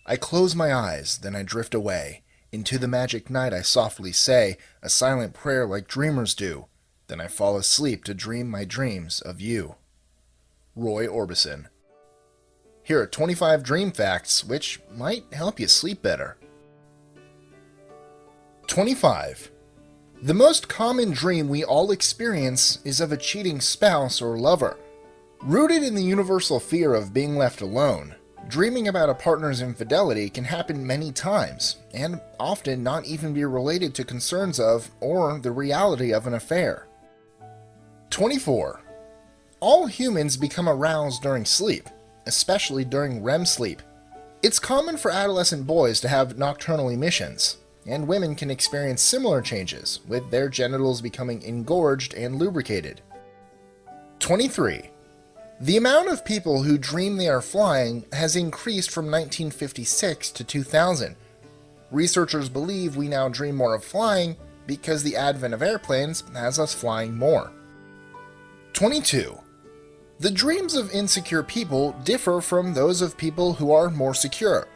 I close my eyes, then I drift away. Into the magic night I softly say a silent prayer like dreamers do. Then I fall asleep to dream my dreams of you. Roy Orbison. Here are 25 dream facts which might help you sleep better. 25. The most common dream we all experience is of a cheating spouse or lover. Rooted in the universal fear of being left alone, dreaming about a partner's infidelity can happen many times, and often not even be related to concerns of or the reality of an affair. 24. All humans become aroused during sleep, especially during Rem sleep. It's common for adolescent boys to have nocturnal emissions, and women can experience similar changes, with their genitals becoming engorged and lubricated. 23. The amount of people who dream they are flying has increased from 1956 to 2000. Researchers believe we now dream more of flying because the advent of airplanes has us flying more. 22. The dreams of insecure people differ from those of people who are more secure.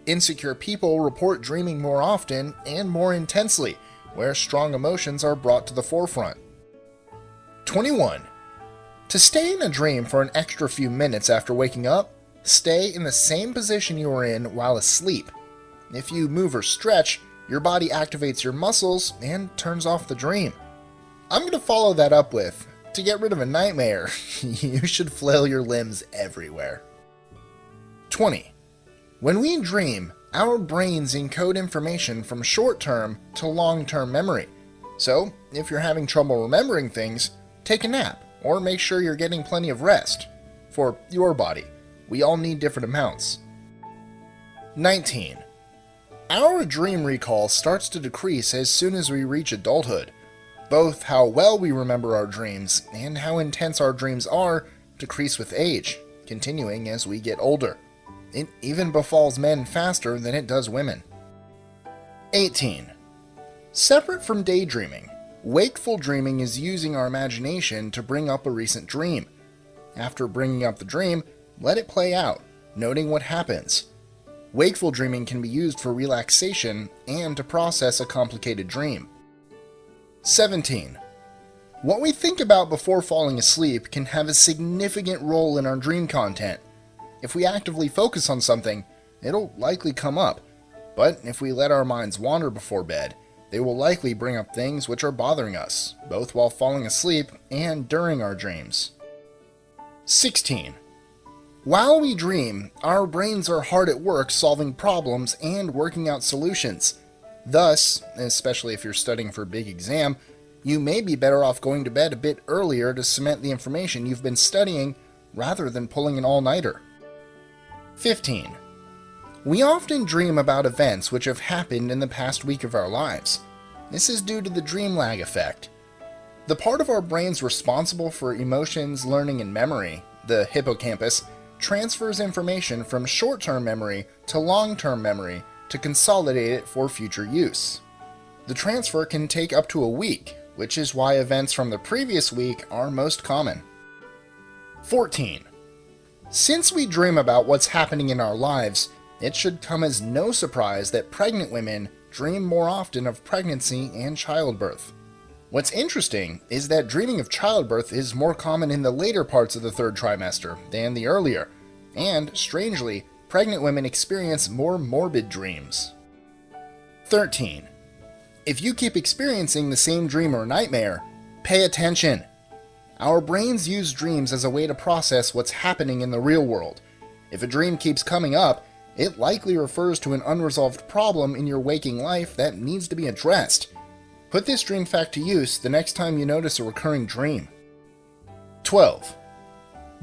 Insecure people report dreaming more often and more intensely, where strong emotions are brought to the forefront. 21. To stay in a dream for an extra few minutes after waking up, stay in the same position you were in while asleep. If you move or stretch, your body activates your muscles and turns off the dream. I'm going to follow that up with, to get rid of a nightmare, you should flail your limbs everywhere. 20. When we dream, our brains encode information from short-term to long-term memory. So, if you're having trouble remembering things, take a nap, or make sure you're getting plenty of rest. For your body, we all need different amounts. 19. Our dream recall starts to decrease as soon as we reach adulthood. Both how well we remember our dreams and how intense our dreams are decrease with age, continuing as we get older. It even befalls men faster than it does women. 18. Separate from daydreaming, wakeful dreaming is using our imagination to bring up a recent dream. After bringing up the dream, let it play out, noting what happens. Wakeful dreaming can be used for relaxation and to process a complicated dream. 17. What we think about before falling asleep can have a significant role in our dream content. If we actively focus on something, it'll likely come up. But if we let our minds wander before bed, they will likely bring up things which are bothering us, both while falling asleep and during our dreams. 16. While we dream, our brains are hard at work solving problems and working out solutions. Thus, especially if you're studying for a big exam, you may be better off going to bed a bit earlier to cement the information you've been studying rather than pulling an all-nighter. 15. We often dream about events which have happened in the past week of our lives. This is due to the dream lag effect. The part of our brains responsible for emotions, learning, and memory, the hippocampus, transfers information from short-term memory to long-term memory to consolidate it for future use. The transfer can take up to a week, which is why events from the previous week are most common. 14. Since we dream about what's happening in our lives, it should come as no surprise that pregnant women dream more often of pregnancy and childbirth. What's interesting is that dreaming of childbirth is more common in the later parts of the third trimester than the earlier, and, strangely, pregnant women experience more morbid dreams. 13. If you keep experiencing the same dream or nightmare, pay attention. Our brains use dreams as a way to process what's happening in the real world. If a dream keeps coming up, it likely refers to an unresolved problem in your waking life that needs to be addressed. Put this dream fact to use the next time you notice a recurring dream. 12.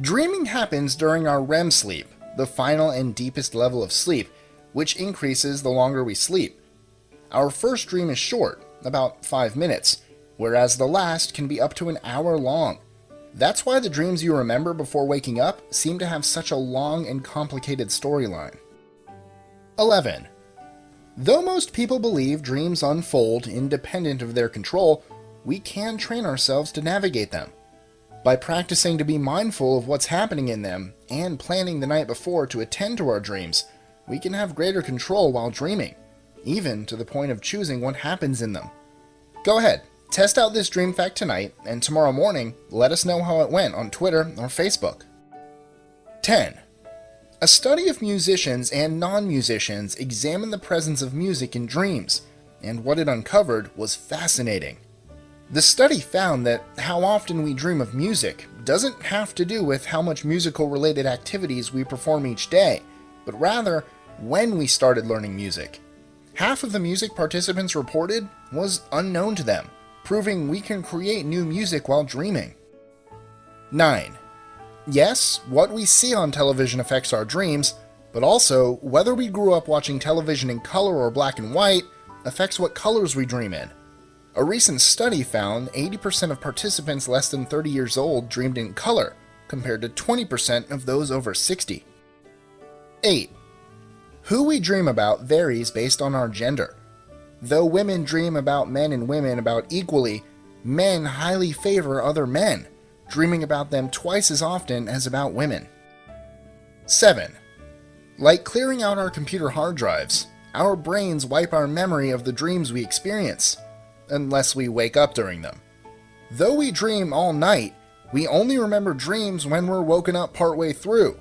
Dreaming happens during our Rem sleep, the final and deepest level of sleep, which increases the longer we sleep. Our first dream is short, about 5 minutes, whereas the last can be up to an hour long. That's why the dreams you remember before waking up seem to have such a long and complicated storyline. 11. Though most people believe dreams unfold independent of their control, we can train ourselves to navigate them. By practicing to be mindful of what's happening in them and planning the night before to attend to our dreams, we can have greater control while dreaming, even to the point of choosing what happens in them. Go ahead, test out this dream fact tonight, and tomorrow morning, let us know how it went on Twitter or Facebook. 10. A study of musicians and non-musicians examined the presence of music in dreams, and what it uncovered was fascinating. The study found that how often we dream of music doesn't have to do with how much musical-related activities we perform each day, but rather when we started learning music. Half of the music participants reported was unknown to them, proving we can create new music while dreaming. 9. Yes, what we see on television affects our dreams, but also whether we grew up watching television in color or black and white affects what colors we dream in. A recent study found 80% of participants less than 30 years old dreamed in color, compared to 20% of those over 60. 8. Who we dream about varies based on our gender. Though women dream about men and women about equally, men highly favor other men, dreaming about them twice as often as about women. 7. Like clearing out our computer hard drives, our brains wipe our memory of the dreams we experience, unless we wake up during them. Though we dream all night, we only remember dreams when we're woken up partway through,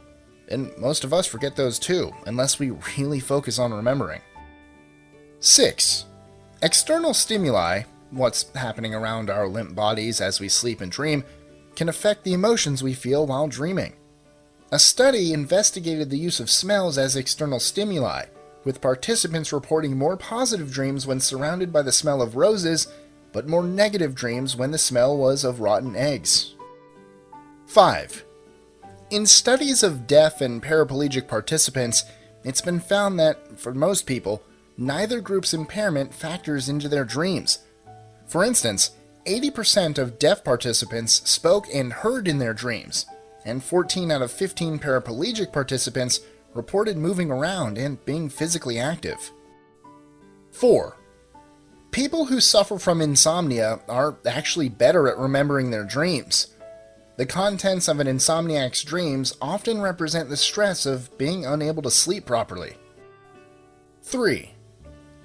and most of us forget those too, unless we really focus on remembering. 6. External stimuli, what's happening around our limp bodies as we sleep and dream, can affect the emotions we feel while dreaming. A study investigated the use of smells as external stimuli, with participants reporting more positive dreams when surrounded by the smell of roses, but more negative dreams when the smell was of rotten eggs. 5. In studies of deaf and paraplegic participants, it's been found that, for most people, neither group's impairment factors into their dreams. For instance, 80% of deaf participants spoke and heard in their dreams, and 14 out of 15 paraplegic participants reported moving around and being physically active. 4. People who suffer from insomnia are actually better at remembering their dreams. The contents of an insomniac's dreams often represent the stress of being unable to sleep properly. 3.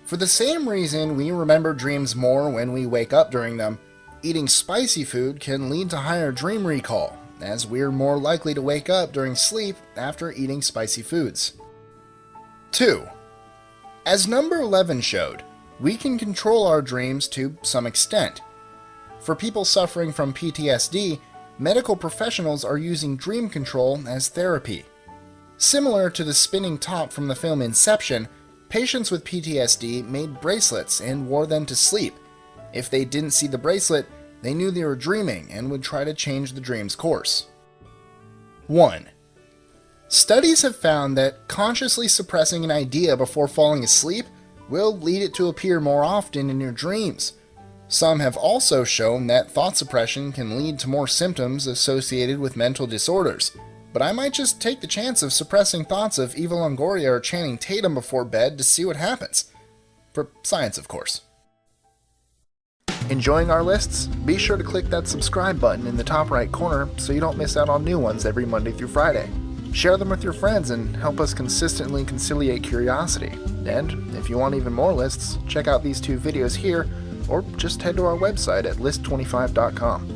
For the same reason we remember dreams more when we wake up during them, eating spicy food can lead to higher dream recall, as we're more likely to wake up during sleep after eating spicy foods. 2. As number 11 showed, we can control our dreams to some extent. For people suffering from PTSD, medical professionals are using dream control as therapy. Similar to the spinning top from the film Inception, patients with PTSD made bracelets and wore them to sleep. If they didn't see the bracelet, they knew they were dreaming and would try to change the dream's course. 1. Studies have found that consciously suppressing an idea before falling asleep will lead it to appear more often in your dreams. Some have also shown that thought suppression can lead to more symptoms associated with mental disorders, but I might just take the chance of suppressing thoughts of Eva Longoria or Channing Tatum before bed to see what happens. For science, of course. Enjoying our lists? Be sure to click that subscribe button in the top right corner so you don't miss out on new ones every Monday through Friday. Share them with your friends and help us consistently conciliate curiosity. And if you want even more lists, check out these 2 videos here, or just head to our website at list25.com.